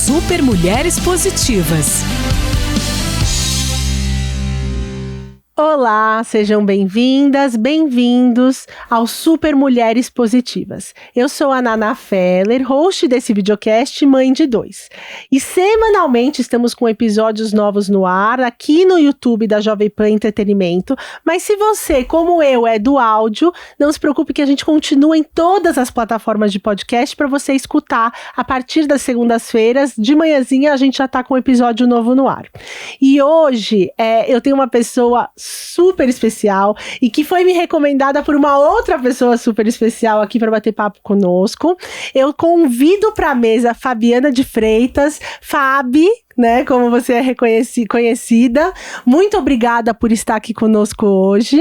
Super Mulheres Positivas. Olá, sejam bem-vindas, bem-vindos ao Super Mulheres Positivas. Eu sou a Naná Feller, host desse videocast Mãe de Dois. E semanalmente estamos com episódios novos no ar, aqui no YouTube da Jovem Pan Entretenimento. Mas se você, como eu, é do áudio, não se preocupe que a gente continua em todas as plataformas de podcast para você escutar a partir das segundas-feiras. De manhãzinha a gente já está com um episódio novo no ar. E hoje eu tenho uma pessoa super especial e que foi me recomendada por uma outra pessoa super especial aqui para bater papo conosco. Eu convido para a mesa Fabiana de Freitas, Fabi, né, como você é conhecida. Muito obrigada por estar aqui conosco hoje.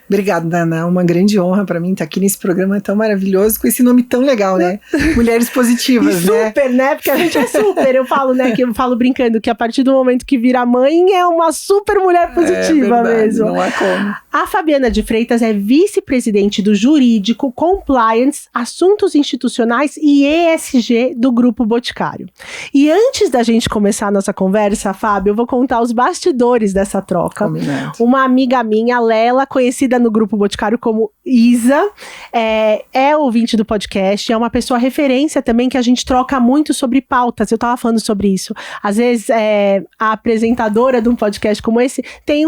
Obrigada, Naná. Uma grande honra para mim estar aqui nesse programa tão maravilhoso, com esse nome tão legal, né? Mulheres Positivas, né? Super, né? Porque a gente é super. Eu falo, né? Que eu falo brincando que a partir do momento que vira mãe é uma super mulher positiva mesmo. Não há como. A Fabiana de Freitas é vice-presidente do Jurídico, Compliance, Assuntos Institucionais e ESG do Grupo Boticário. E antes da gente começar a nossa conversa, Fábio, eu vou contar os bastidores dessa troca. Combinado. Uma amiga minha, Lela, conhecida no Grupo Boticário como Isa, é ouvinte do podcast, é uma pessoa referência também que a gente troca muito sobre pautas. Eu tava falando sobre isso. Às vezes, a apresentadora de um podcast como esse tem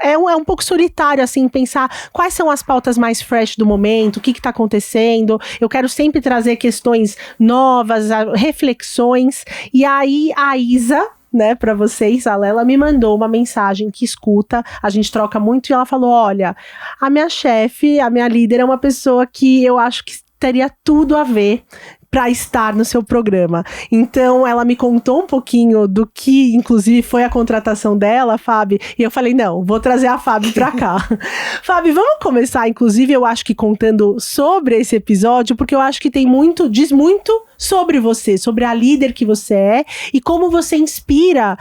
é um pouco solitário, assim, pensar quais são as pautas mais fresh do momento, o que tá acontecendo. Eu quero sempre trazer questões novas, reflexões. E aí, a Isa, né, pra vocês, a Lela me mandou uma mensagem que escuta, a gente troca muito, e ela falou, olha, a minha chefe, a minha líder é uma pessoa que eu acho que teria tudo a ver para estar no seu programa. Então, ela me contou um pouquinho do que, inclusive, foi a contratação dela, Fábio, e eu falei, não, vou trazer a Fábio para cá. Fábio, vamos começar, inclusive, eu acho que contando sobre esse episódio, porque eu acho que diz muito sobre você, sobre a líder que você é, e como você inspira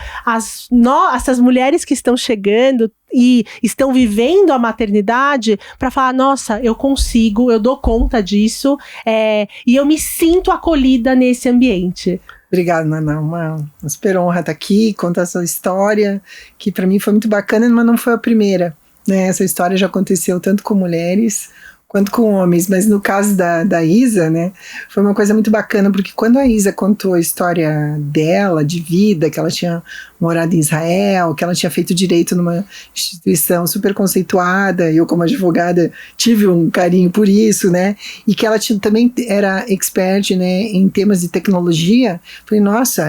essas mulheres que estão chegando e estão vivendo a maternidade para falar, nossa, eu consigo, eu dou conta disso, e eu me sinto acolhida nesse ambiente. Obrigada, Naná. Uma super honra estar aqui, contar essa história, que para mim foi muito bacana, mas não foi a primeira, né? Essa história já aconteceu tanto com mulheres quanto com homens, mas no caso da Isa, né, foi uma coisa muito bacana, porque quando a Isa contou a história dela, de vida, que ela tinha morado em Israel, que ela tinha feito direito numa instituição super conceituada, eu como advogada tive um carinho por isso, né, e que ela também era expert, né, em temas de tecnologia, falei, nossa,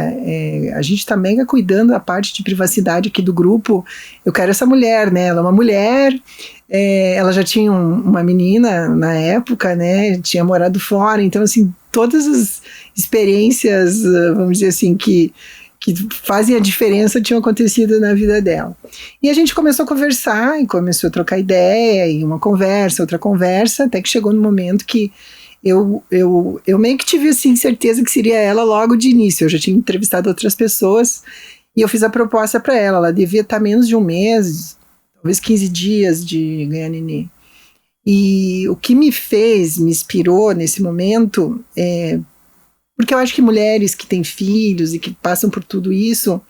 a gente tá mega cuidando da parte de privacidade aqui do grupo, eu quero essa mulher, né, ela é uma mulher, ela já tinha uma menina na época, né, tinha morado fora, então assim, todas as experiências, vamos dizer assim, que fazem a diferença tinham acontecido na vida dela. E a gente começou a conversar, e começou a trocar ideia, e uma conversa, outra conversa, até que chegou no momento que eu meio que tive assim, certeza que seria ela logo de início. Eu já tinha entrevistado outras pessoas, e eu fiz a proposta para ela, ela devia estar menos de um mês, talvez 15 dias de ganhar nenê. E o que me inspirou nesse momento, porque eu acho que mulheres que têm filhos e que passam por tudo isso,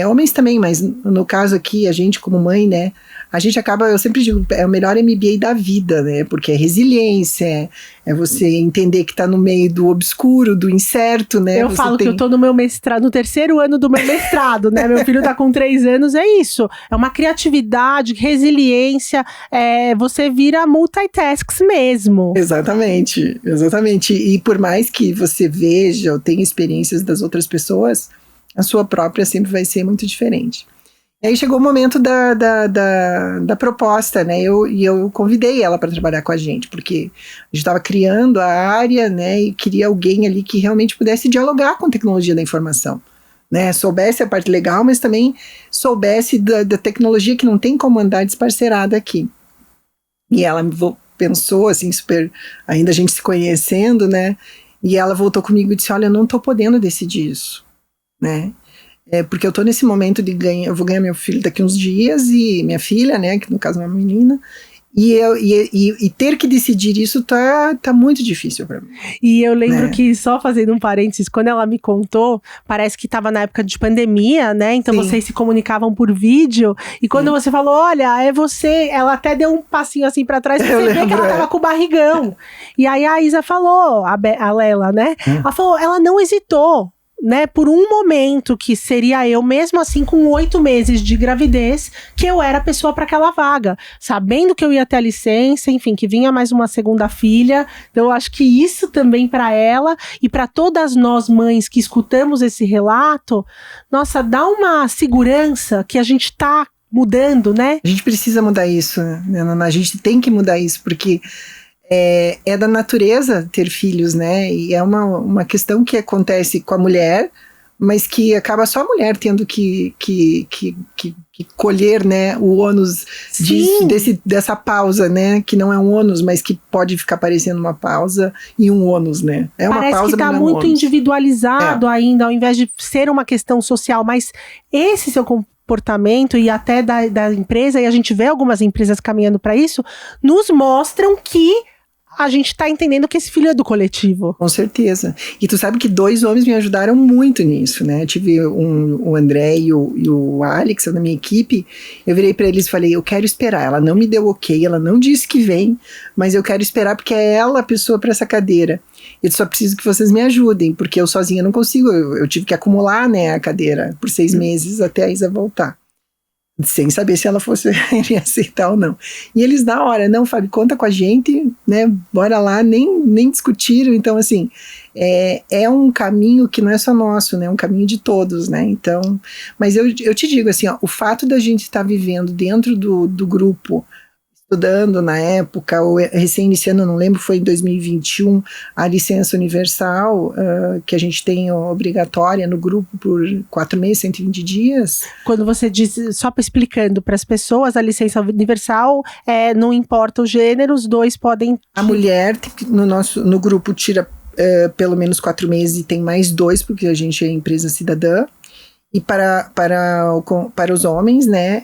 homens também, mas no caso aqui, a gente como mãe, né, a gente acaba, eu sempre digo, é o melhor MBA da vida, né, porque é resiliência, é você entender que tá no meio do obscuro, do incerto, né. Eu falo que eu tô no meu mestrado, no terceiro ano do meu mestrado, né, meu filho tá com 3 anos, é isso, é uma criatividade, resiliência, você vira multitasks mesmo. Exatamente, e por mais que você veja ou tenha experiências das outras pessoas, a sua própria sempre vai ser muito diferente. E aí chegou o momento da proposta, né, eu convidei ela para trabalhar com a gente, porque a gente estava criando a área, né, e queria alguém ali que realmente pudesse dialogar com a tecnologia da informação, né, soubesse a parte legal, mas também soubesse da tecnologia que não tem como andar desparcerada aqui. E ela pensou, assim, super, ainda a gente se conhecendo, né, e ela voltou comigo e disse, olha, eu não estou podendo decidir isso, né, porque eu tô nesse momento eu vou ganhar meu filho daqui uns dias, e minha filha, né, que no caso é uma menina, E ter que decidir isso tá muito difícil para mim. E eu lembro que, só fazendo um parênteses, quando ela me contou, parece que estava na época de pandemia, né? Então vocês se comunicavam por vídeo. E quando você falou, olha, é você, ela até deu um passinho assim para trás, pra você ver que ela tava com o barrigão. E aí a Isa falou, a Lela, né? Ela falou, ela não hesitou. Né, por um momento que seria eu, mesmo assim com 8 meses de gravidez, que eu era a pessoa para aquela vaga, sabendo que eu ia ter a licença, enfim, que vinha mais uma segunda filha. Então eu acho que isso também para ela e para todas nós mães que escutamos esse relato, nossa, dá uma segurança que a gente tá mudando, né? A gente precisa mudar isso, né, Naná? A gente tem que mudar isso, porque é da natureza ter filhos, né? E é uma questão que acontece com a mulher, mas que acaba só a mulher tendo que colher, né, o ônus dessa pausa, né? Que não é um ônus, mas que pode ficar parecendo uma pausa e um ônus, né? É uma Parece pausa, que tá muito individualizado ainda, ao invés de ser uma questão social, mas esse seu comportamento e até da empresa, e a gente vê algumas empresas caminhando para isso, nos mostram que a gente tá entendendo que esse filho é do coletivo. Com certeza. E tu sabe que 2 homens me ajudaram muito nisso, né? Eu tive o André e o Alex na minha equipe. Eu virei pra eles e falei, eu quero esperar. Ela não me deu ok, ela não disse que vem, mas eu quero esperar porque é ela a pessoa pra essa cadeira. Eu só preciso que vocês me ajudem, porque eu sozinha não consigo. Eu tive que acumular, né, a cadeira por 6 meses até a Isa voltar. Sem saber se ela iria aceitar ou não. E eles na hora, não, Fábio, conta com a gente, né, bora lá, nem discutiram. Então, assim, é um caminho que não é só nosso, né, é um caminho de todos, né, então, mas eu te digo assim, ó, o fato da gente estar vivendo dentro do grupo, estudando na época, ou recém-iniciando, não lembro, foi em 2021, a licença universal, que a gente tem obrigatória no grupo por 4 meses, 120 dias. Quando você diz, só explicando para as pessoas, a licença universal não importa o gênero, os dois podem... A mulher no grupo tira pelo menos 4 meses e tem mais 2, porque a gente é empresa cidadã. E para os homens, né,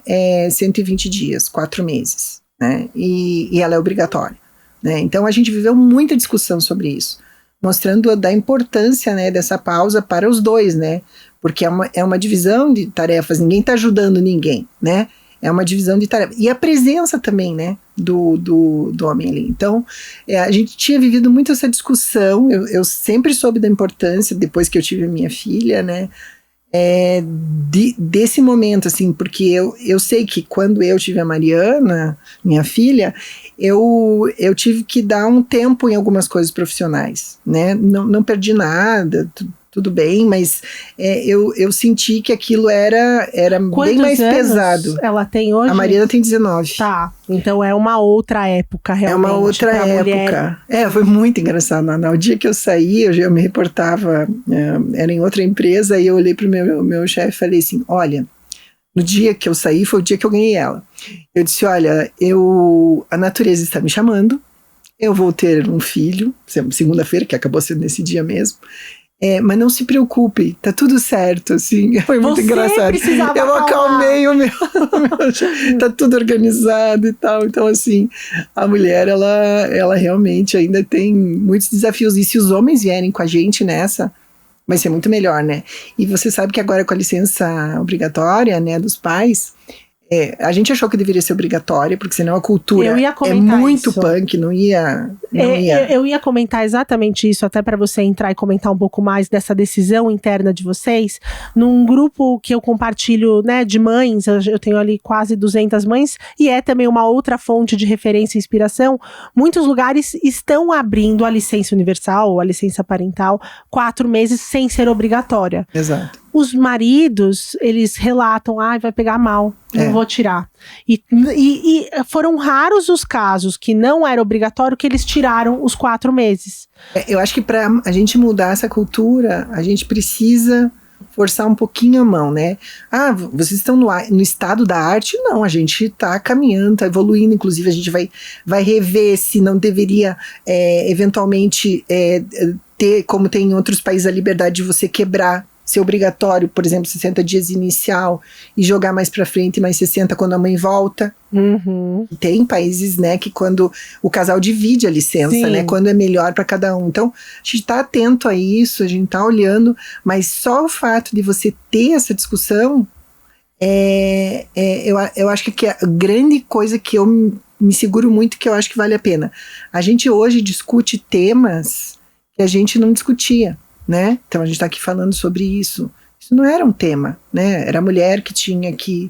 120 dias, 4 meses. Né? E ela é obrigatória, né? Então a gente viveu muita discussão sobre isso, mostrando da importância, né, dessa pausa para os dois, né? Porque é uma divisão de tarefas, ninguém está ajudando ninguém, né? É uma divisão de tarefas. E a presença também, né, do homem ali. Então, a gente tinha vivido muito essa discussão, eu sempre soube da importância, depois que eu tive a minha filha, né, desse momento, assim, porque eu sei que quando eu tive a Mariana, minha filha, eu tive que dar um tempo em algumas coisas profissionais, né, não perdi nada, tudo bem, mas eu senti que aquilo era bem mais pesado. Ela tem hoje? A Mariana tem 19. Tá, então é uma outra época, realmente. É uma outra época. Foi muito engraçado. O dia que eu saí, eu me reportava, era em outra empresa, e eu olhei pro meu chefe e falei assim, olha, no dia que eu saí, foi o dia que eu ganhei ela. Eu disse, olha, a natureza está me chamando, eu vou ter um filho, segunda-feira, que acabou sendo nesse dia mesmo, mas não se preocupe, tá tudo certo, assim, foi muito engraçado. Eu acalmei o meu tá tudo organizado e tal, então assim, a mulher, ela realmente ainda tem muitos desafios, e se os homens vierem com a gente nessa, vai ser muito melhor, né? E você sabe que agora com a licença obrigatória, né, dos pais, a gente achou que deveria ser obrigatória, porque senão a cultura é muito punk, não ia. Eu ia comentar exatamente isso, até para você entrar e comentar um pouco mais dessa decisão interna de vocês. Num grupo que eu compartilho, né, de mães, eu tenho ali quase 200 mães, e é também uma outra fonte de referência e inspiração. Muitos lugares estão abrindo a licença universal, ou a licença parental, 4 meses sem ser obrigatória. Exato. Os maridos, eles relatam, vai pegar mal, não vou tirar. E foram raros os casos que não era obrigatório que eles tiraram os 4 meses. Eu acho que para a gente mudar essa cultura, a gente precisa forçar um pouquinho a mão, né? Vocês estão no estado da arte? Não, a gente está caminhando, está evoluindo, inclusive a gente vai rever se não deveria eventualmente ter, como tem em outros países, a liberdade de você quebrar ser obrigatório, por exemplo, 60 dias inicial e jogar mais para frente, mais 60 quando a mãe volta. Uhum. Tem países, né, que quando o casal divide a licença, Sim. né, quando é melhor para cada um. Então, a gente está atento a isso, a gente está olhando, mas só o fato de você ter essa discussão, eu acho que a grande coisa que eu me seguro muito, que eu acho que vale a pena. A gente hoje discute temas que a gente não discutia, né? Então a gente está aqui falando sobre isso. Isso não era um tema, né? Era a mulher que tinha que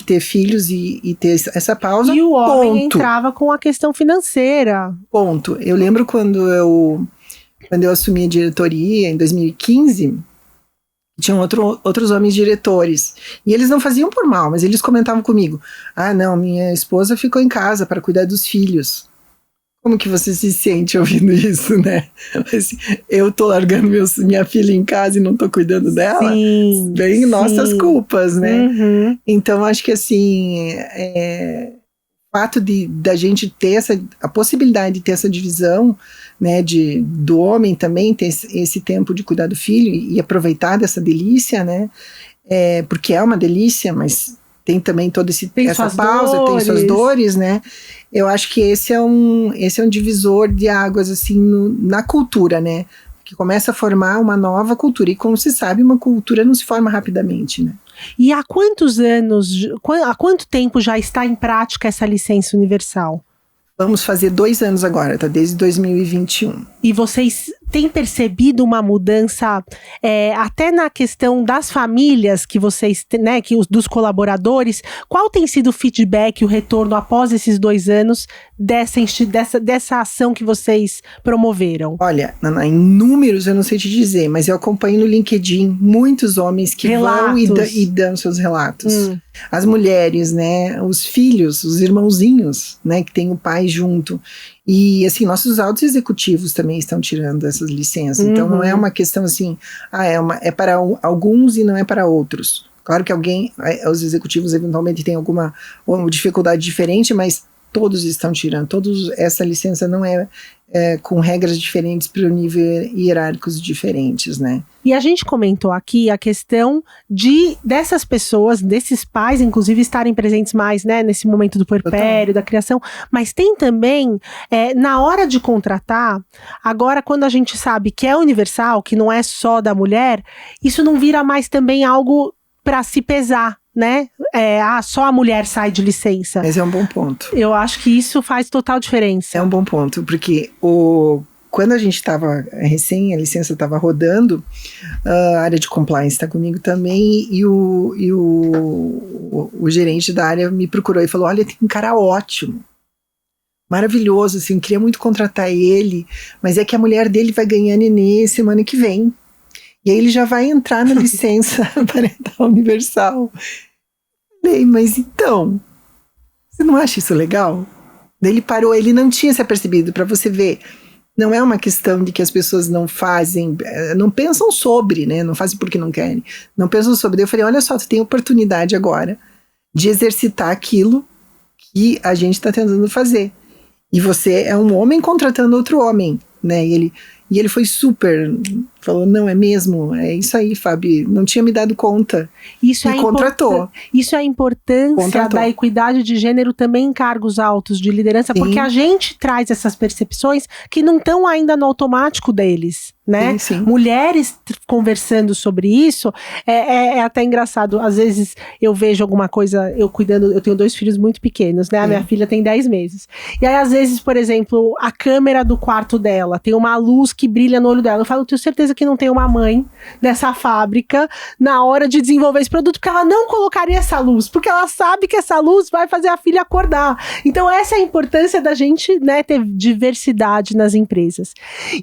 ter filhos e ter essa pausa. E o homem ponto. entrava com a questão financeira. Ponto. Eu lembro quando eu assumi a diretoria em 2015, tinham outros homens diretores. E eles não faziam por mal, mas eles comentavam comigo: ah, não, minha esposa ficou em casa para cuidar dos filhos. Como que você se sente ouvindo isso, né? Assim, eu tô largando minha filha em casa e não tô cuidando dela? Sim, Bem nossas culpas, né? Uhum. Então, acho que assim, o fato da gente ter a possibilidade de ter essa divisão, né, do homem também ter esse tempo de cuidar do filho e aproveitar dessa delícia, né? Porque é uma delícia, mas tem também toda essa pausa, tem suas dores, né? Eu acho que esse é um divisor de águas, assim, na cultura, né? Que começa a formar uma nova cultura. E como se sabe, uma cultura não se forma rapidamente, né? E há quanto tempo já está em prática essa licença universal? Vamos fazer 2 anos agora, tá? Desde 2021. E vocês têm percebido uma mudança até na questão das famílias que vocês, né, dos colaboradores? Qual tem sido o feedback, o retorno após esses 2 anos dessa ação que vocês promoveram? Olha, Naná, em números eu não sei te dizer, mas eu acompanho no LinkedIn muitos homens que vão e dão seus relatos. As mulheres, né, os filhos, os irmãozinhos, né, que tem o pai junto. E, assim, nossos altos executivos também estão tirando essas licenças. Então, não é uma questão assim, é para alguns e não é para outros. Claro que os executivos eventualmente têm alguma dificuldade diferente, mas todos estão tirando. Essa licença não é com regras diferentes para o nível hierárquicos diferentes, né? E a gente comentou aqui a questão dessas pessoas, desses pais, inclusive, estarem presentes mais, né, nesse momento do puerpério, da criação, mas tem também, na hora de contratar, agora quando a gente sabe que é universal, que não é só da mulher, isso não vira mais também algo para se pesar, né? Só a mulher sai de licença. Mas é um bom ponto. Eu acho que isso faz total diferença. É um bom ponto, porque quando a gente estava a licença estava rodando, a área de compliance está comigo também, e o gerente da área me procurou e falou: olha, tem um cara ótimo, maravilhoso, assim, queria muito contratar ele, mas é que a mulher dele vai ganhar nenê semana que vem. E aí ele já vai entrar na licença parental universal. Falei, mas então, você não acha isso legal? Daí ele parou, ele não tinha se apercebido, para você ver. Não é uma questão de que as pessoas não fazem, não pensam sobre, né? Não fazem porque não querem. Não pensam sobre. Daí eu falei, olha só, tu tem oportunidade agora de exercitar aquilo que a gente está tentando fazer. E você é um homem contratando outro homem, né? E ele foi super, falou, não, é mesmo, é isso aí, Fábio, não tinha me dado conta. Isso e contratou. Isso é a importância da equidade de gênero também em cargos altos de liderança, porque a gente traz essas percepções que não estão ainda no automático deles, né? Sim. Mulheres conversando sobre isso, é até engraçado. Às vezes eu vejo alguma coisa, eu tenho 2 filhos muito pequenos, né? A minha filha tem 10 meses. E aí, às vezes, por exemplo, a câmera do quarto dela tem uma luz que brilha no olho dela. Eu falo, eu tenho certeza que não tem uma mãe dessa fábrica na hora de desenvolver esse produto, porque ela não colocaria essa luz, porque ela sabe que essa luz vai fazer a filha acordar. Então essa é a importância da gente, né, ter diversidade nas empresas.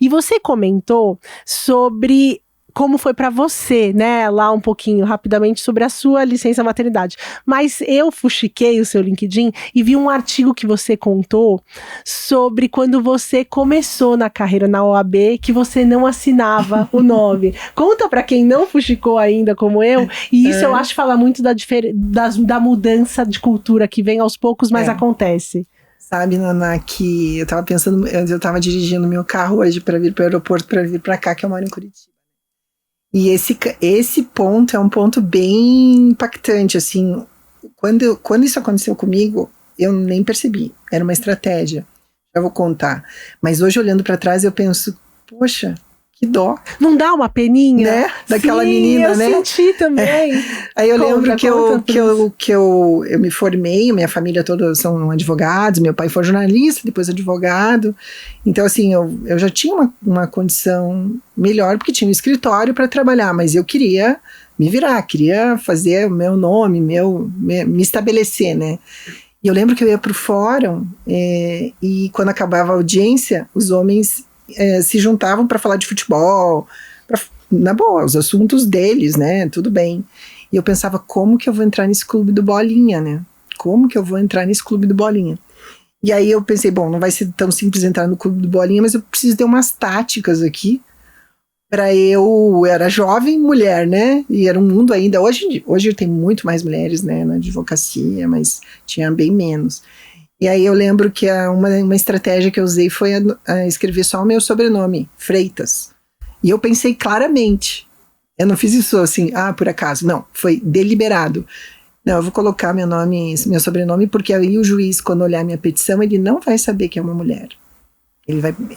E você comentou sobre como foi para você, né, lá um pouquinho, rapidamente, sobre a sua licença maternidade. Mas eu fuxiquei o seu LinkedIn e vi um artigo que você contou sobre quando você começou na carreira na OAB, que você não assinava o nome. Conta para quem não fuxicou ainda, como eu, e isso eu acho fala muito da mudança de cultura que vem aos poucos, mas acontece. Sabe, Naná, que eu tava pensando, eu tava dirigindo meu carro hoje para vir para o aeroporto, para vir para cá, que eu moro em Curitiba. E esse ponto é um ponto bem impactante, assim. Quando isso aconteceu comigo, eu nem percebi. Era uma estratégia. Já vou contar. Mas hoje, olhando para trás, eu penso, poxa, que dó. Não dá uma peninha? Né? Daquela Sim, menina, né? Eu senti também. Aí eu lembro que eu me formei, minha família toda são advogados, meu pai foi jornalista, depois advogado. Então, assim, eu já tinha uma condição melhor, porque tinha um escritório para trabalhar, mas eu queria me virar, queria fazer o meu nome, me estabelecer, né? E eu lembro que eu ia pro fórum e quando acabava a audiência, os homens se juntavam para falar de futebol, na boa, os assuntos deles, né? Tudo bem. E eu pensava, como que eu vou entrar nesse clube do Bolinha, né? Como que eu vou entrar nesse clube do Bolinha? E aí eu pensei, bom, não vai ser tão simples entrar no clube do Bolinha, mas eu preciso ter umas táticas aqui para eu era jovem mulher, né? E era um mundo ainda. Hoje tem muito mais mulheres, né, na advocacia, mas tinha bem menos. E aí eu lembro que uma estratégia que eu usei foi a escrever só o meu sobrenome, Freitas. E eu pensei claramente. Eu não fiz isso assim, por acaso. Não, foi deliberado. Não, eu vou colocar meu sobrenome, porque aí o juiz, quando olhar minha petição, ele não vai saber que é uma mulher.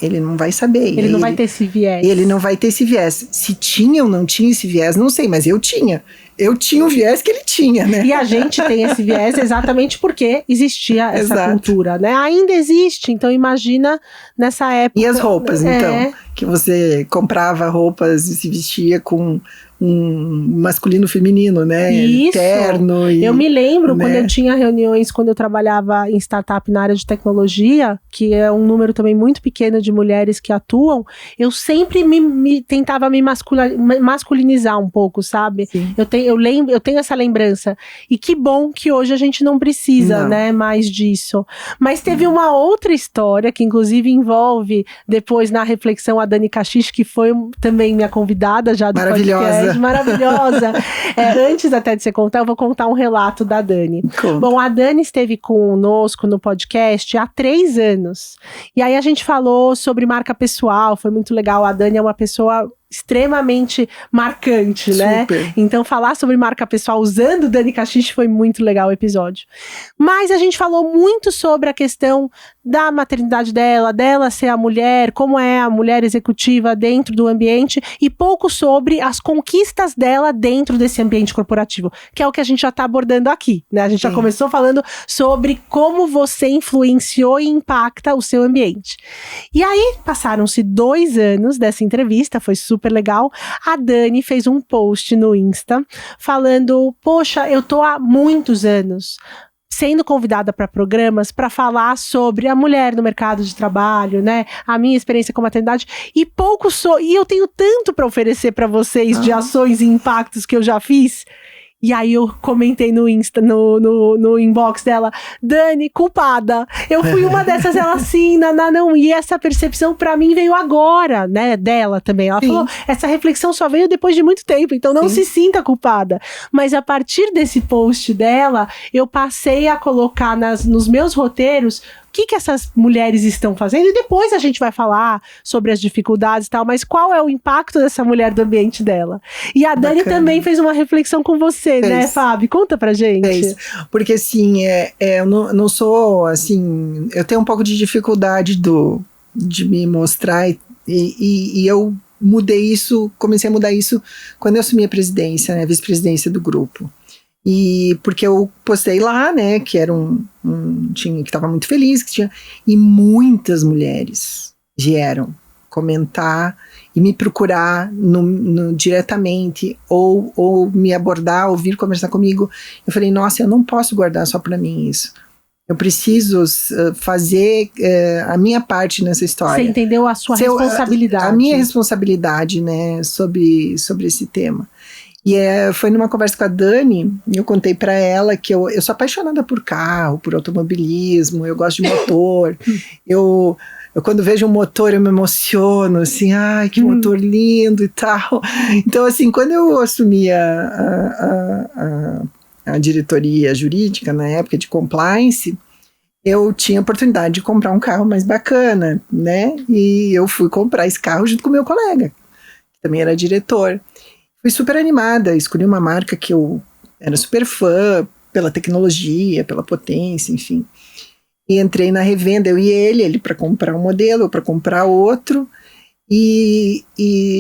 Ele não vai saber. Ele não vai ter esse viés. Ele não vai ter esse viés. Se tinha ou não tinha esse viés, não sei, mas eu tinha. Eu tinha o viés que ele tinha, né? E a gente tem esse viés exatamente porque existia essa cultura, né? Ainda existe, então imagina nessa época. E as roupas, então? Que você comprava roupas e se vestia com um masculino feminino, né? Isso. Terno. Eu me lembro, né, quando eu tinha reuniões, quando eu trabalhava em startup na área de tecnologia, que é um número também muito pequeno de mulheres que atuam, eu sempre tentava me masculinizar um pouco, sabe? Sim. Eu tenho essa lembrança. E que bom que hoje a gente não precisa, né, mais disso. Mas teve uma outra história, que inclusive envolve, depois na reflexão, a Dani Caxixe, que foi também minha convidada já do podcast. Maravilhosa. Antes até de você contar, eu vou contar um relato da Dani. Conta. Bom, a Dani esteve conosco no podcast há 3 anos. E aí a gente falou sobre marca pessoal, foi muito legal. A Dani é uma pessoa extremamente marcante, né? Super. Então falar sobre marca pessoal usando Dani Caxixe foi muito legal o episódio. Mas a gente falou muito sobre a questão da maternidade dela ser a mulher, como é a mulher executiva dentro do ambiente e pouco sobre as conquistas dela dentro desse ambiente corporativo, que é o que a gente já está abordando aqui, né? A gente já começou falando sobre como você influenciou e impacta o seu ambiente. E aí passaram-se 2 anos dessa entrevista, foi super legal. A Dani fez um post no Insta falando, poxa, eu tô há muitos anos sendo convidada para programas para falar sobre a mulher no mercado de trabalho, né? A minha experiência com maternidade e e eu tenho tanto para oferecer para vocês de ações e impactos que eu já fiz. E aí eu comentei no Insta, no inbox dela, Dani, culpada. Eu fui uma dessas, ela assim, não. E essa percepção pra mim veio agora, né, dela também. Ela falou, essa reflexão só veio depois de muito tempo, então não se sinta culpada. Mas a partir desse post dela, eu passei a colocar nos meus roteiros o que essas mulheres estão fazendo, e depois a gente vai falar sobre as dificuldades e tal, mas qual é o impacto dessa mulher do ambiente dela. E a Dani também fez uma reflexão com você, né, Fábio? Conta pra gente. Porque assim, eu não sou, assim, eu tenho um pouco de dificuldade de me mostrar e eu mudei isso, comecei a mudar isso quando eu assumi a presidência, né, a vice-presidência do grupo. E porque eu postei lá, né, que era que estava muito feliz, e muitas mulheres vieram comentar e me procurar diretamente, ou me abordar, ou vir conversar comigo. Eu falei, nossa, eu não posso guardar só para mim isso. Eu preciso fazer a minha parte nessa história. Você entendeu a sua responsabilidade. A minha responsabilidade, né, sobre esse tema. E foi numa conversa com a Dani, eu contei pra ela que eu sou apaixonada por carro, por automobilismo, eu gosto de motor, eu quando vejo um motor eu me emociono, assim, ai, que motor lindo e tal. Então, assim, quando eu assumi a diretoria jurídica, na época de compliance, eu tinha a oportunidade de comprar um carro mais bacana, né, e eu fui comprar esse carro junto com o meu colega, que também era diretor. fui super animada, escolhi uma marca que eu era super fã, pela tecnologia, pela potência, enfim. E entrei na revenda, eu e ele para comprar um modelo, eu para comprar outro. E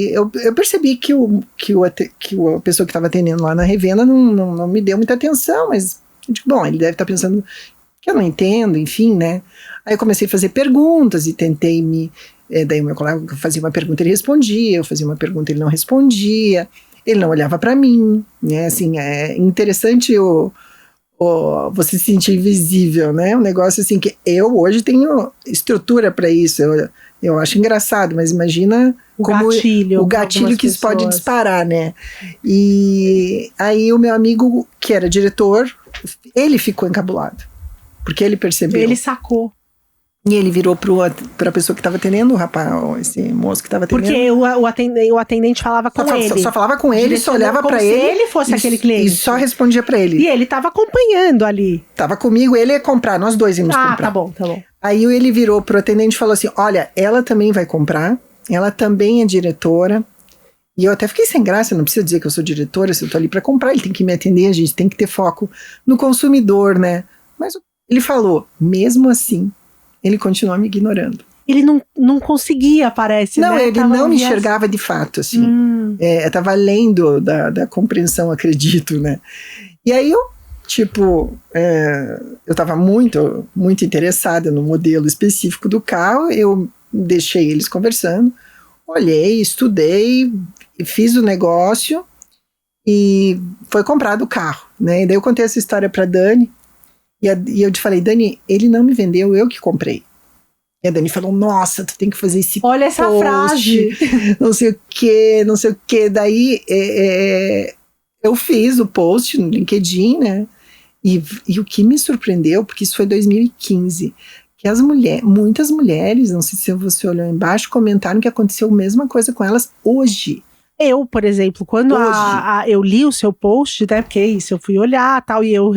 eu percebi que a pessoa que estava atendendo lá na revenda não me deu muita atenção, mas eu digo, bom, ele deve estar pensando que eu não entendo, enfim, né? Aí eu comecei a fazer perguntas e tentei daí o meu colega fazia uma pergunta, ele respondia, eu fazia uma pergunta, ele não respondia, ele não olhava para mim, né? Assim, é interessante você se sentir invisível, né? Um negócio assim que eu hoje tenho estrutura para isso, eu acho engraçado, mas imagina o gatilho que isso pode disparar, né? E aí o meu amigo, que era diretor, ele ficou encabulado, porque ele percebeu. Ele sacou. E ele virou para a pessoa que estava atendendo, o rapaz, esse moço que estava atendendo. Porque o atendente falava com ele. Só falava com ele, só olhava para ele. Se ele fosse aquele cliente. E só respondia para ele. E ele estava acompanhando ali. Tava comigo, ele ia comprar, nós dois íamos comprar. Tá bom. Aí ele virou pro atendente e falou assim, olha, ela também vai comprar, ela também é diretora. E eu até fiquei sem graça, não precisa dizer que eu sou diretora, se eu tô ali para comprar, ele tem que me atender, a gente tem que ter foco no consumidor, né? Mas ele falou, mesmo assim, ele continua me ignorando. Ele não conseguia, parece, não, né? Ele não me enxergava de fato, assim. Tava além da compreensão, acredito, né? E aí eu tava muito, muito interessada no modelo específico do carro, eu deixei eles conversando, olhei, estudei, fiz o negócio e foi comprado o carro, né? E daí eu contei essa história pra Dani, e eu te falei, Dani, ele não me vendeu, eu que comprei. E a Dani falou, nossa, tu tem que fazer esse Olha essa frase. Não sei o que. Daí eu fiz o post no LinkedIn, né? E o que me surpreendeu, porque isso foi 2015, que muitas mulheres, não sei se você olhou embaixo, comentaram que aconteceu a mesma coisa com elas hoje. Eu, por exemplo, quando eu li o seu post, né, porque é isso, eu fui olhar tal, e eu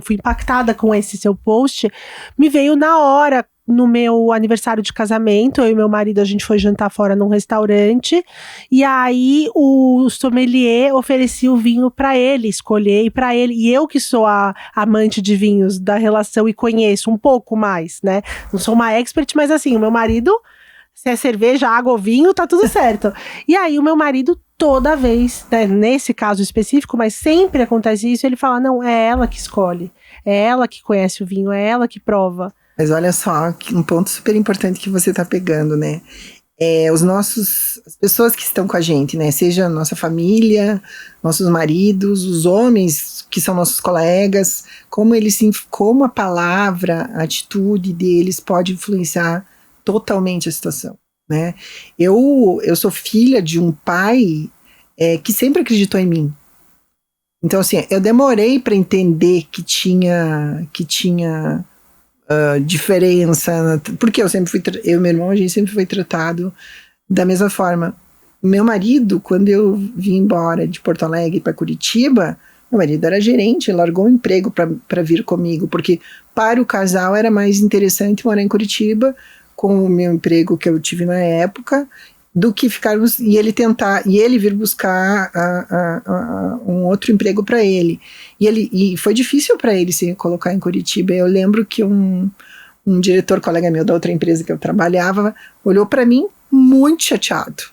fui impactada com esse seu post, me veio na hora, no meu aniversário de casamento, eu e meu marido, a gente foi jantar fora num restaurante, e aí o sommelier oferecia o vinho pra ele, escolhi pra ele, e eu que sou a amante de vinhos da relação e conheço um pouco mais, né, não sou uma expert, mas assim, o meu marido, se é cerveja, água ou vinho, tá tudo certo. E aí o meu marido, toda vez, né, nesse caso específico, mas sempre acontece isso, ele fala, não, é ela que escolhe, é ela que conhece o vinho, é ela que prova. Mas olha só, um ponto super importante que você tá pegando, né? As pessoas que estão com a gente, né? Seja a nossa família, nossos maridos, os homens que são nossos colegas, como a palavra, a atitude deles pode influenciar totalmente a situação, né? Eu sou filha de um pai que sempre acreditou em mim. Então, assim, eu demorei para entender que tinha diferença, porque eu e meu irmão, a gente sempre foi tratado da mesma forma. Meu marido, quando eu vim embora de Porto Alegre para Curitiba, meu marido era gerente, largou o emprego para vir comigo, porque para o casal era mais interessante morar em Curitiba com o meu emprego que eu tive na época, do que ficarmos e ele vir buscar um outro emprego para ele. E foi difícil para ele se colocar em Curitiba. Eu lembro que um diretor, colega meu da outra empresa que eu trabalhava, olhou para mim muito chateado,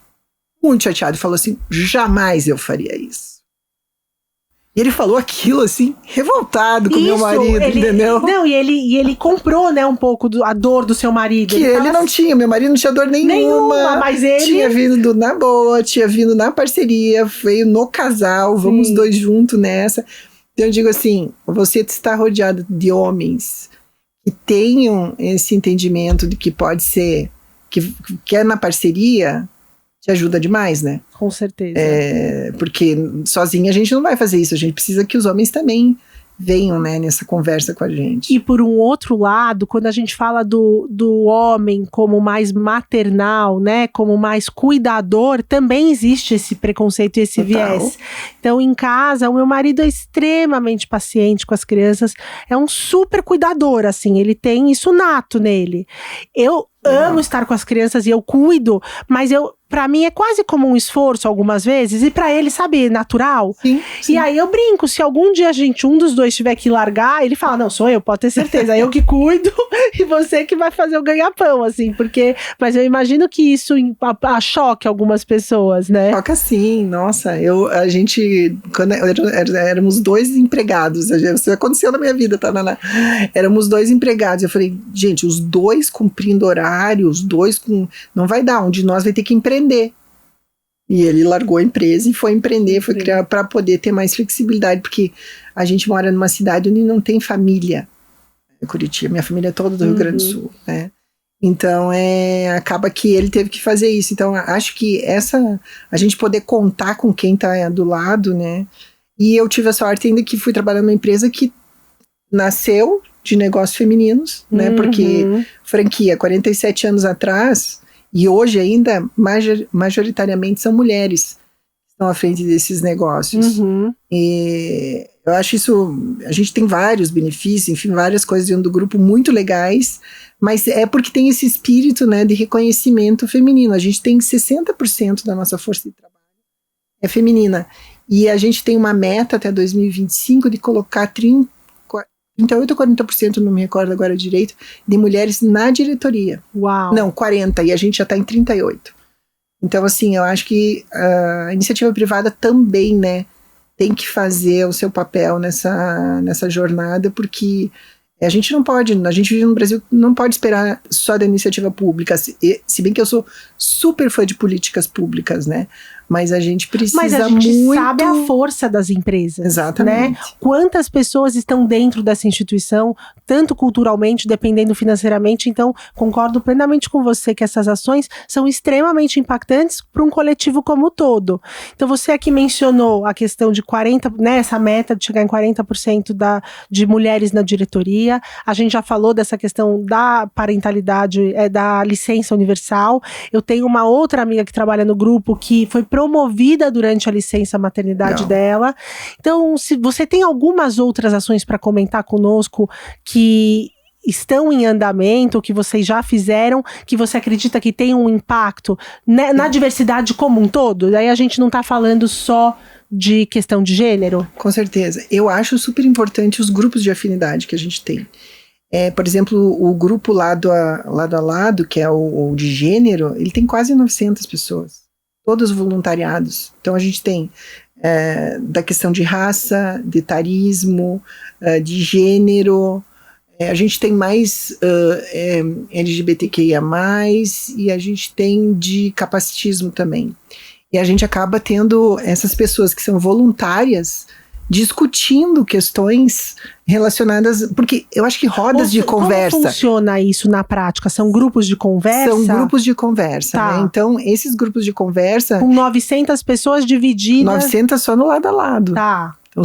e falou assim, jamais eu faria isso. E ele falou aquilo assim, revoltado com o meu marido, entendeu? Não, e ele comprou, né, um pouco a dor do seu marido. Que ele não tinha, meu marido não tinha dor nenhuma. Mas ele tinha vindo na boa, tinha vindo na parceria, veio no casal, vamos dois juntos nessa. Então eu digo assim, você está rodeado de homens que tenham esse entendimento de que pode ser, que é na parceria, te ajuda demais, né? Com certeza. Porque sozinha a gente não vai fazer isso, a gente precisa que os homens também venham, né, nessa conversa com a gente. E por um outro lado, quando a gente fala do homem como mais maternal, né, como mais cuidador, também existe esse preconceito e esse viés. Então, em casa, o meu marido é extremamente paciente com as crianças, é um super cuidador, assim, ele tem isso nato nele. Eu amo estar com as crianças e eu cuido, mas eu pra mim é quase como um esforço algumas vezes, e pra ele, sabe, natural. Sim. E aí eu brinco, se algum dia um dos dois tiver que largar, ele fala, não, sou eu, pode ter certeza, eu que cuido e você que vai fazer o ganha-pão, assim, porque, mas eu imagino que isso choque algumas pessoas, né? Choca sim, nossa, a gente, quando éramos 2 empregados, isso aconteceu na minha vida, tá, Naná? Éramos 2 empregados, eu falei, gente, os 2 cumprindo horário, os 2 não vai dar, um de nós vai ter que empreender. E ele largou a empresa e foi empreender, foi criar para poder ter mais flexibilidade, porque a gente mora numa cidade onde não tem família. Curitiba, minha família é toda do Rio Grande do Sul, né? Então acaba que ele teve que fazer isso. Então acho que a gente poder contar com quem tá do lado, né? E eu tive a sorte ainda que fui trabalhar numa empresa que nasceu de negócios femininos, né? Porque franquia, 47 anos atrás, e hoje ainda, majoritariamente são mulheres que estão à frente desses negócios. E eu acho isso, a gente tem vários benefícios, enfim, várias coisas dentro do grupo muito legais, mas é porque tem esse espírito, né, de reconhecimento feminino. A gente tem 60% da nossa força de trabalho é feminina. E a gente tem uma meta até 2025 de colocar 38% ou 40%, não me recordo agora direito, de mulheres na diretoria. Uau! Não, 40%, e a gente já está em 38%. Então, assim, eu acho que a iniciativa privada também, né, tem que fazer o seu papel nessa jornada, porque a gente vive no Brasil, não pode esperar só da iniciativa pública, se bem que eu sou super fã de políticas públicas, né? Mas a gente precisa muito... Mas a gente sabe a força das empresas. Exatamente. Né? Quantas pessoas estão dentro dessa instituição, tanto culturalmente, dependendo financeiramente. Então, concordo plenamente com você que essas ações são extremamente impactantes para um coletivo como um todo. Então, você aqui mencionou a questão de 40%, né, essa meta de chegar em 40% de mulheres na diretoria. A gente já falou dessa questão da parentalidade, da licença universal. Eu tenho uma outra amiga que trabalha no grupo que foi promovida durante a licença maternidade dela. Então, se você tem algumas outras ações para comentar conosco que estão em andamento, que vocês já fizeram, que você acredita que tem um impacto na diversidade como um todo? Daí a gente não está falando só de questão de gênero? Com certeza. Eu acho super importante os grupos de afinidade que a gente tem. Por exemplo, o grupo lado a lado, que é o de gênero, ele tem quase 900 pessoas. Todos voluntariados. Então a gente tem da questão de raça, de etarismo, de gênero, a gente tem mais LGBTQIA+, e a gente tem de capacitismo também. E a gente acaba tendo essas pessoas que são voluntárias discutindo questões relacionadas, porque eu acho que rodas de conversa... Como funciona isso na prática? São grupos de conversa? São grupos de conversa, né? Então, esses grupos de conversa... Com 900 pessoas divididas... 900 só no lado a lado. Tá. Então,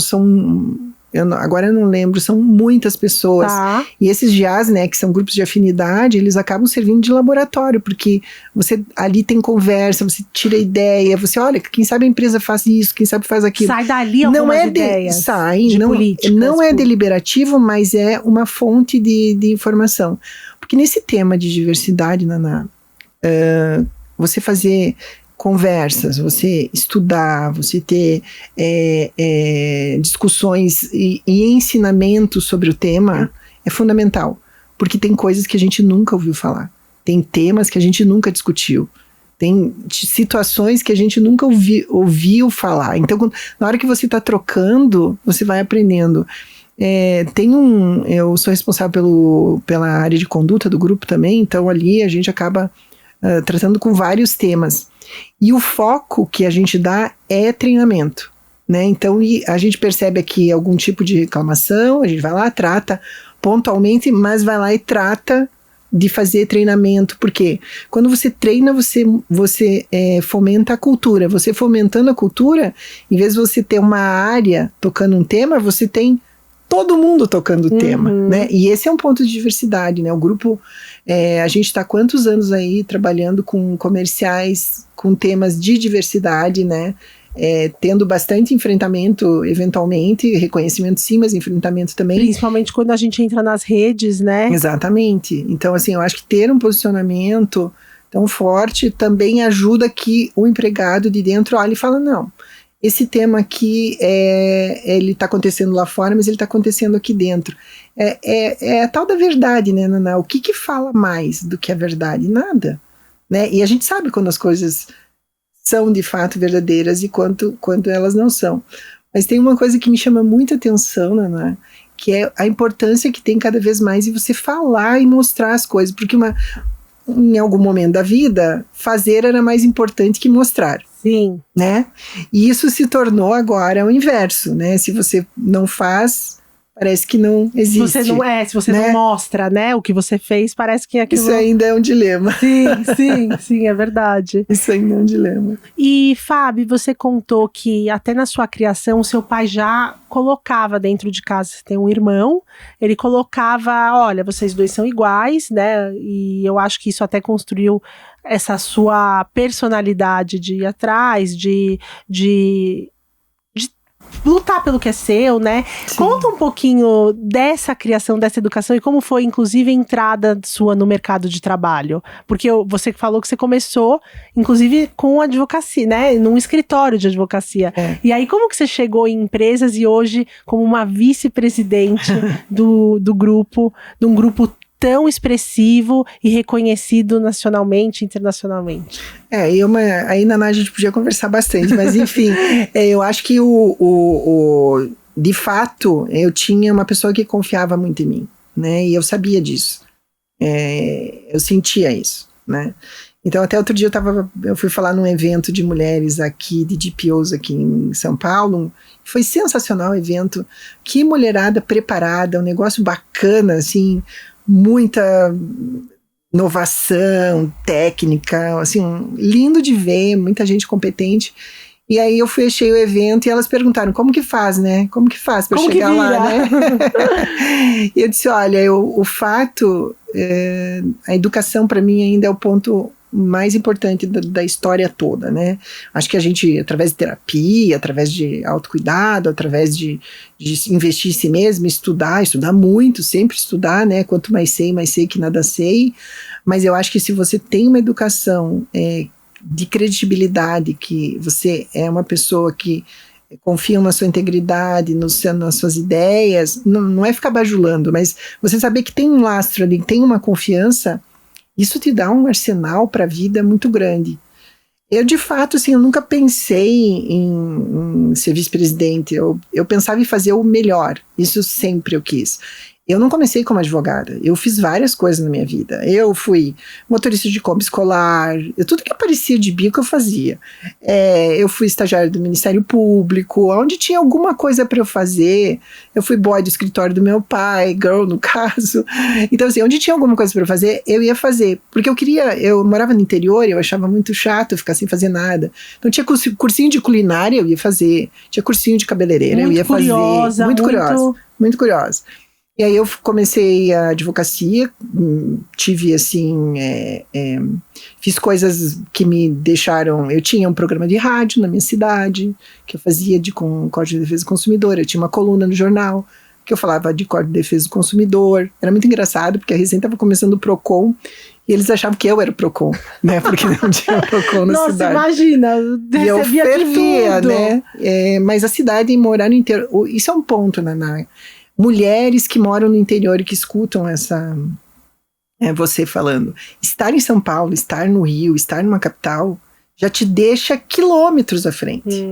agora eu não lembro, são muitas pessoas. Tá. E esses GIAs, né, que são grupos de afinidade, eles acabam servindo de laboratório, porque você ali tem conversa, você tira ideia, você olha, quem sabe a empresa faz isso, quem sabe faz aquilo. Sai dali algumas ideias de políticas. Não é deliberativo, mas é uma fonte de informação. Porque nesse tema de diversidade, Naná, você fazer conversas, você estudar, você ter discussões e ensinamentos sobre o tema é fundamental, porque tem coisas que a gente nunca ouviu falar, tem temas que a gente nunca discutiu, tem situações que a gente nunca ouviu falar. Então, na hora que você está trocando, você vai aprendendo. Eu sou responsável pela área de conduta do grupo também, então ali a gente acaba tratando com vários temas. E o foco que a gente dá é treinamento, né? Então a gente percebe aqui algum tipo de reclamação, a gente vai lá, trata pontualmente, mas vai lá e trata de fazer treinamento, porque quando você treina, você fomenta a cultura. Você fomentando a cultura, em vez de você ter uma área tocando um tema, você tem todo mundo tocando o tema, né? E esse é um ponto de diversidade, né? O grupo, a gente está há quantos anos aí trabalhando com comerciais, com temas de diversidade, né? Tendo bastante enfrentamento, eventualmente, reconhecimento sim, mas enfrentamento também. Principalmente quando a gente entra nas redes, né? Exatamente. Então, assim, eu acho que ter um posicionamento tão forte, também ajuda que o empregado de dentro olhe e fala, não, esse tema aqui, ele está acontecendo lá fora, mas ele está acontecendo aqui dentro. É a tal da verdade, né, Naná? O que fala mais do que a verdade? Nada. Né? E a gente sabe quando as coisas são de fato verdadeiras e quando elas não são. Mas tem uma coisa que me chama muita atenção, Naná, que é a importância que tem cada vez mais de você falar e mostrar as coisas, porque em algum momento da vida, fazer era mais importante que mostrar. Sim. Né? E isso se tornou agora o inverso, né? Se você não faz, parece que não existe. Se você não mostra, né, o que você fez, parece que aquilo... Isso ainda é um dilema. Sim, é verdade. Isso ainda é um dilema. E, Fábio, você contou que até na sua criação, seu pai já colocava dentro de casa, você tem um irmão, ele colocava, olha, vocês dois são iguais, né, e eu acho que isso até construiu essa sua personalidade de ir atrás, de lutar pelo que é seu, né? Sim. Conta um pouquinho dessa criação, dessa educação e como foi, inclusive, a entrada sua no mercado de trabalho. Porque você falou que você começou, inclusive, com advocacia, né? Num escritório de advocacia. E aí, como que você chegou em empresas e hoje como uma vice-presidente do grupo, de um grupo tão expressivo e reconhecido nacionalmente, internacionalmente? Aí, Naná, a gente podia conversar bastante, mas enfim, eu acho que de fato, eu tinha uma pessoa que confiava muito em mim, né, e eu sabia disso, eu sentia isso, né. Então, até outro dia eu fui falar num evento de mulheres aqui, de DPOs aqui em São Paulo. Foi sensacional o evento, que mulherada preparada, um negócio bacana, assim, muita inovação, técnica, assim, lindo de ver, muita gente competente. E aí eu fechei o evento e elas perguntaram, como que faz, né? Como que faz para chegar lá, né? E eu disse, olha, o fato, a educação para mim ainda é o ponto mais importante da história toda, né? Acho que a gente, através de terapia, através de autocuidado, através de investir em si mesmo, estudar muito, sempre estudar, né? Quanto mais sei que nada sei. Mas eu acho que se você tem uma educação de credibilidade, que você é uma pessoa que confia na sua integridade, nas suas ideias, não é ficar bajulando, mas você saber que tem um lastro ali, tem uma confiança, isso te dá um arsenal para a vida muito grande. Eu, de fato, assim, eu nunca pensei em ser vice-presidente. Eu pensava em fazer o melhor. Isso sempre eu quis. Eu não comecei como advogada, eu fiz várias coisas na minha vida. Eu fui motorista de Kombi escolar, tudo que aparecia de bico eu fazia. Eu fui estagiária do Ministério Público, onde tinha alguma coisa para eu fazer. Eu fui boy do escritório do meu pai, girl no caso. Então, assim, onde tinha alguma coisa para eu fazer, eu ia fazer. Porque eu morava no interior e eu achava muito chato ficar sem fazer nada. Então tinha cursinho de culinária, eu ia fazer. Tinha cursinho de cabeleireira, eu ia fazer. Muito curiosa. E aí eu comecei a advocacia, tive assim, fiz coisas que me deixaram, eu tinha um programa de rádio na minha cidade, que eu fazia com Código de Defesa do Consumidor, eu tinha uma coluna no jornal, que eu falava de Código de Defesa do Consumidor, era muito engraçado, porque a recém estava começando o PROCON, e eles achavam que eu era o PROCON, né, porque não tinha PROCON na cidade. Nossa, imagina, e eu fervia, né, mas a cidade, morar no interior, isso é um ponto, Naná. Mulheres que moram no interior e que escutam você falando, estar em São Paulo, estar no Rio, estar numa capital, já te deixa quilômetros à frente.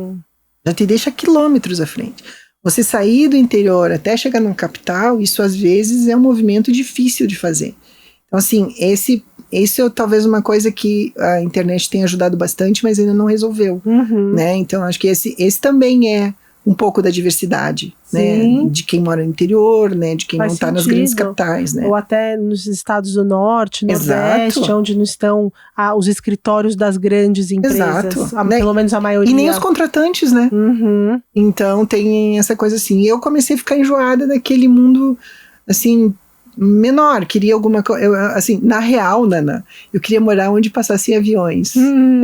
Já te deixa quilômetros à frente. Você sair do interior até chegar numa capital, isso às vezes é um movimento difícil de fazer. Então, assim, isso é talvez uma coisa que a internet tem ajudado bastante, mas ainda não resolveu. Né? Então, acho que esse também é um pouco da diversidade, né, de quem mora no interior, né, de quem não está nas grandes capitais, né. Ou até nos estados do norte, nordeste, onde não estão os escritórios das grandes empresas, pelo menos a maioria. E nem os contratantes, né. Então tem essa coisa assim, eu comecei a ficar enjoada daquele mundo, assim, menor, queria alguma coisa, assim, na real, Nana, eu queria morar onde passassem aviões.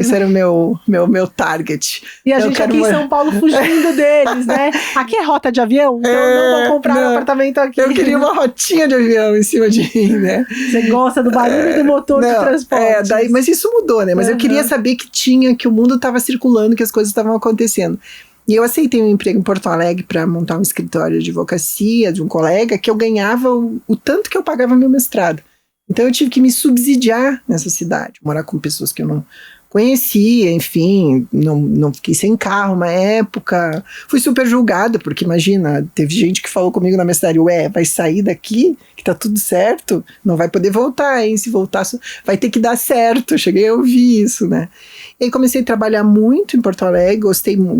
Esse era o meu target. E a gente aqui em São Paulo fugindo deles, né? Aqui é rota de avião, então não vou comprar um apartamento aqui. Eu queria uma rotinha de avião em cima de mim, né? Você gosta do barulho do motor de transporte. Mas isso mudou, né? Mas eu queria saber que o mundo estava circulando, que as coisas estavam acontecendo. E eu aceitei um emprego em Porto Alegre para montar um escritório de advocacia de um colega que eu ganhava o tanto que eu pagava meu mestrado. Então eu tive que me subsidiar nessa cidade, morar com pessoas que eu não conhecia, enfim, não fiquei sem carro uma época. Fui super julgada, porque imagina, teve gente que falou comigo na minha cidade, vai sair daqui, que tá tudo certo, não vai poder voltar, hein, se voltar vai ter que dar certo. Eu cheguei a ouvir isso, né? E aí comecei a trabalhar muito em Porto Alegre,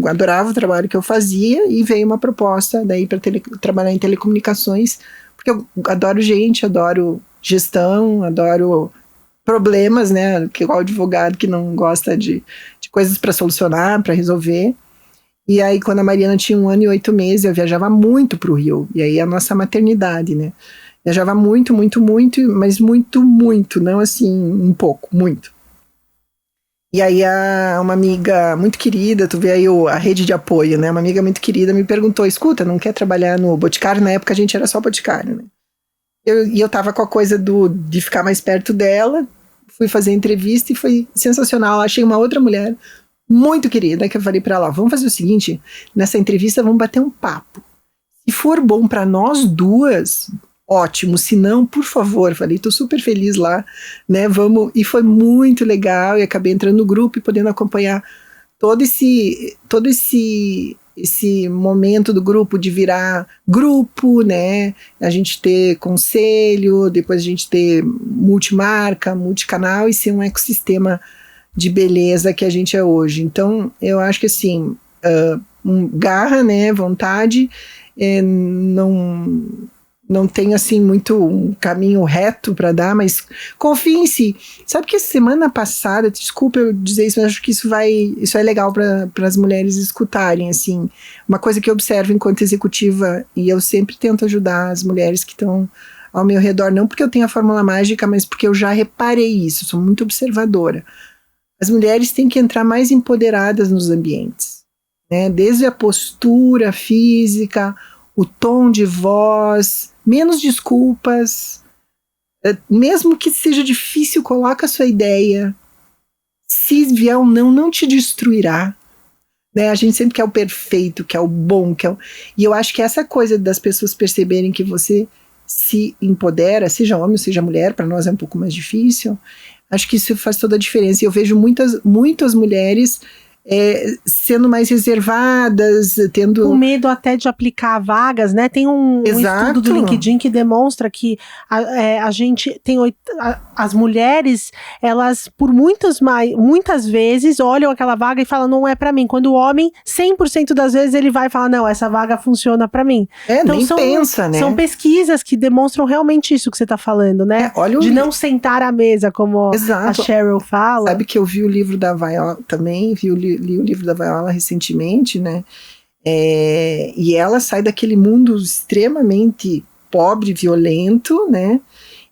adorava o trabalho que eu fazia, e veio uma proposta daí para trabalhar em telecomunicações, porque eu adoro gente, adoro gestão, adoro problemas, né, que é o advogado que não gosta de coisas para solucionar, para resolver. E aí, quando a Mariana tinha 1 ano e 8 meses, eu viajava muito para o Rio, e aí a nossa maternidade, né, viajava muito, muito, muito, mas muito, muito, não assim, um pouco, muito. E aí uma amiga muito querida, tu vê aí a rede de apoio, né, uma amiga muito querida me perguntou, escuta, não quer trabalhar no Boticário? Na época a gente era só Boticário, né. Eu tava com a coisa de ficar mais perto dela, fui fazer entrevista e foi sensacional. Achei uma outra mulher muito querida, que eu falei pra ela, vamos fazer o seguinte, nessa entrevista vamos bater um papo. Se for bom pra nós duas, ótimo, se não, por favor, falei, tô super feliz lá, né, vamos, e foi muito legal, e acabei entrando no grupo e podendo acompanhar todo esse momento do grupo de virar grupo, né, a gente ter conselho, depois a gente ter multimarca, multicanal e ser um ecossistema de beleza que a gente é hoje. Então, eu acho que assim, garra, né, vontade, não tem assim muito um caminho reto para dar, mas confie em si. Sabe que semana passada, desculpa eu dizer isso, mas acho que isso é legal para as mulheres escutarem, assim, uma coisa que eu observo enquanto executiva, e eu sempre tento ajudar as mulheres que estão ao meu redor, não porque eu tenho a fórmula mágica, mas porque eu já reparei isso, sou muito observadora. As mulheres têm que entrar mais empoderadas nos ambientes, né? Desde a postura física, o tom de voz, menos desculpas, mesmo que seja difícil, coloca a sua ideia, se vier um não te destruirá, né? A gente sempre quer o perfeito, quer o bom, e eu acho que essa coisa das pessoas perceberem que você se empodera, seja homem ou seja mulher, para nós é um pouco mais difícil, acho que isso faz toda a diferença, e eu vejo muitas mulheres sendo mais reservadas, tendo... Com medo até de aplicar vagas, né? Tem um estudo do LinkedIn que demonstra que a gente tem... As mulheres, elas por muitas vezes olham aquela vaga e falam, não é pra mim. Quando o homem, 100% das vezes ele vai falar, não, essa vaga funciona pra mim. Então, nem pensa, né? São pesquisas que demonstram realmente isso que você tá falando, né? De não sentar à mesa, como a Sheryl fala. Sabe que eu vi o livro da Viola também, li o livro da Viola recentemente, né? E ela sai daquele mundo extremamente pobre, violento, né?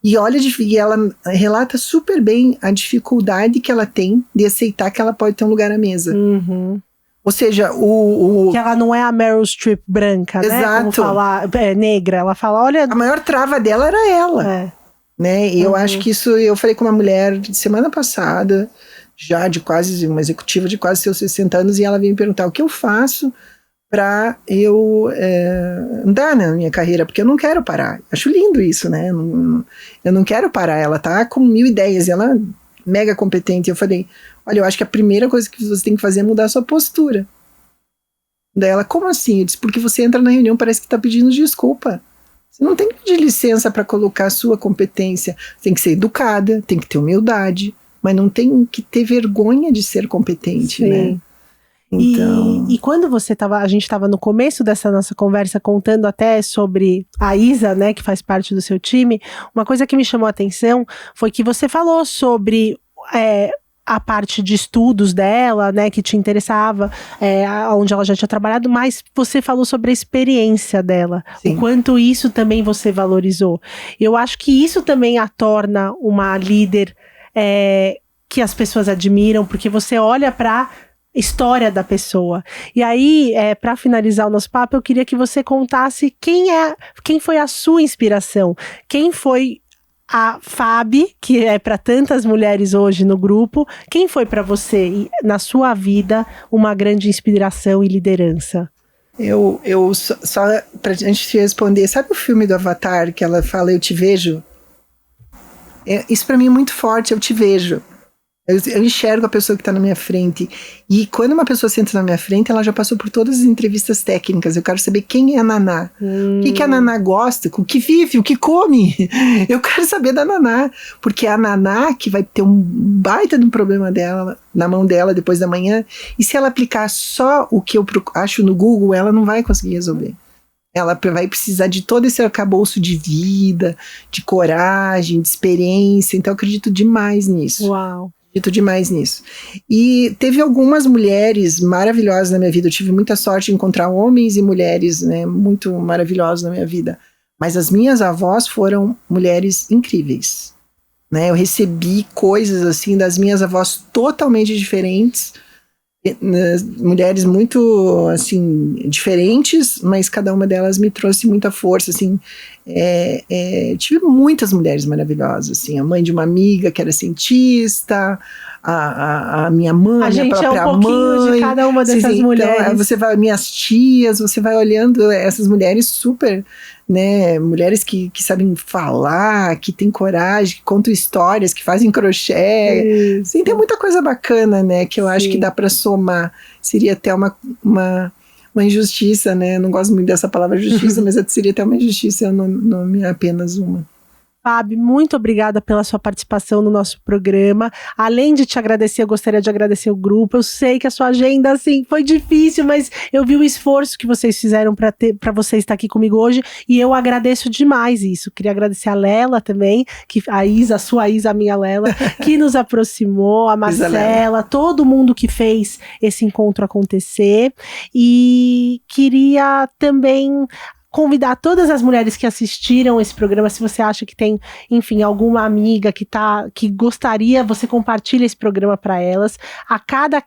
E ela relata super bem a dificuldade que ela tem de aceitar que ela pode ter um lugar à mesa. Uhum. Ou seja, que ela não é a Meryl Streep branca, né? Como falar, negra. Ela fala, olha... A maior trava dela era ela. Né? E eu acho que isso... Eu falei com uma mulher semana passada, já uma executiva de quase seus 60 anos, e ela veio me perguntar o que eu faço para eu andar na minha carreira, porque eu não quero parar. Acho lindo isso, né? Eu não quero parar. Ela tá com 1000 ideias, ela é mega competente. Eu falei, olha, eu acho que a primeira coisa que você tem que fazer é mudar a sua postura. Daí ela, como assim? Eu disse, porque você entra na reunião, parece que tá pedindo desculpa. Você não tem que pedir licença para colocar a sua competência. Tem que ser educada, tem que ter humildade, mas não tem que ter vergonha de ser competente, sim, né? Então... E quando a gente estava no começo dessa nossa conversa contando até sobre a Isa, né, que faz parte do seu time, uma coisa que me chamou a atenção foi que você falou sobre a parte de estudos dela, né, que te interessava, onde ela já tinha trabalhado, mas você falou sobre a experiência dela, Sim. o quanto isso também você valorizou. Eu acho que isso também a torna uma líder que as pessoas admiram, porque você olha para história da pessoa. E aí, para finalizar o nosso papo, eu queria que você contasse quem foi a sua inspiração, quem foi a Fabi, que é para tantas mulheres hoje no grupo, quem foi para você, na sua vida, uma grande inspiração e liderança? Eu só pra gente te responder, sabe o filme do Avatar que ela fala, eu te vejo? Isso para mim é muito forte, eu te vejo. Eu enxergo a pessoa que está na minha frente. E quando uma pessoa senta na minha frente, ela já passou por todas as entrevistas técnicas. Eu quero saber quem é a Naná. O que a Naná gosta, o que vive, o que come. Eu quero saber da Naná. Porque é a Naná que vai ter um baita de um problema dela, na mão dela depois da manhã. E se ela aplicar só o que eu acho no Google, ela não vai conseguir resolver. Ela vai precisar de todo esse arcabouço de vida, de coragem, de experiência. Então eu acredito demais nisso. Uau! Acredito demais nisso. E teve algumas mulheres maravilhosas na minha vida. Eu tive muita sorte de encontrar homens e mulheres, né, muito maravilhosos na minha vida. Mas as minhas avós foram mulheres incríveis. Né? Eu recebi coisas assim das minhas avós totalmente diferentes. Mulheres muito assim diferentes, mas cada uma delas me trouxe muita força, assim. Tive muitas mulheres maravilhosas, assim, a mãe de uma amiga que era cientista, a minha mãe, a minha própria um pouquinho de cada uma dessas mulheres. Então, você vai, minhas tias, você vai olhando essas mulheres super, né, mulheres que sabem falar, que têm coragem, que contam histórias, que fazem crochê. Assim, tem muita coisa bacana, né, que eu acho que dá para somar. Seria até uma injustiça, né, não gosto muito dessa palavra justiça, mas seria até uma injustiça eu não me apenas uma. Fabi, muito obrigada pela sua participação no nosso programa. Além de te agradecer, eu gostaria de agradecer o grupo. Eu sei que a sua agenda, assim, foi difícil, mas eu vi o esforço que vocês fizeram para você estar aqui comigo hoje, e eu agradeço demais isso. Queria agradecer a Lela também, a sua Isa, a minha Lela, que nos aproximou, a Marcela, todo mundo que fez esse encontro acontecer. E queria também convidar todas as mulheres que assistiram esse programa, se você acha que tem, enfim, alguma amiga que gostaria, você compartilha esse programa para elas. A cada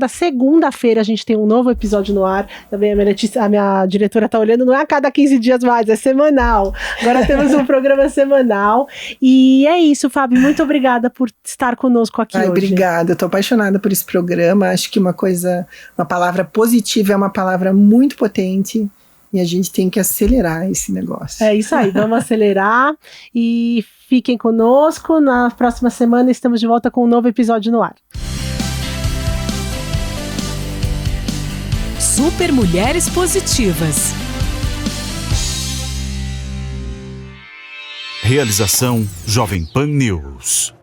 segunda-feira a gente tem um novo episódio no ar. Também a minha diretora tá olhando, não é a cada 15 dias mais, é semanal. Agora temos um programa semanal. E é isso, Fabi, muito obrigada por estar conosco aqui hoje. Obrigada, eu tô apaixonada por esse programa. Acho que uma palavra positiva é uma palavra muito potente. E a gente tem que acelerar esse negócio. É isso aí, vamos acelerar e fiquem conosco. Na próxima semana estamos de volta com um novo episódio no ar. Super Mulheres Positivas. Realização Jovem Pan News.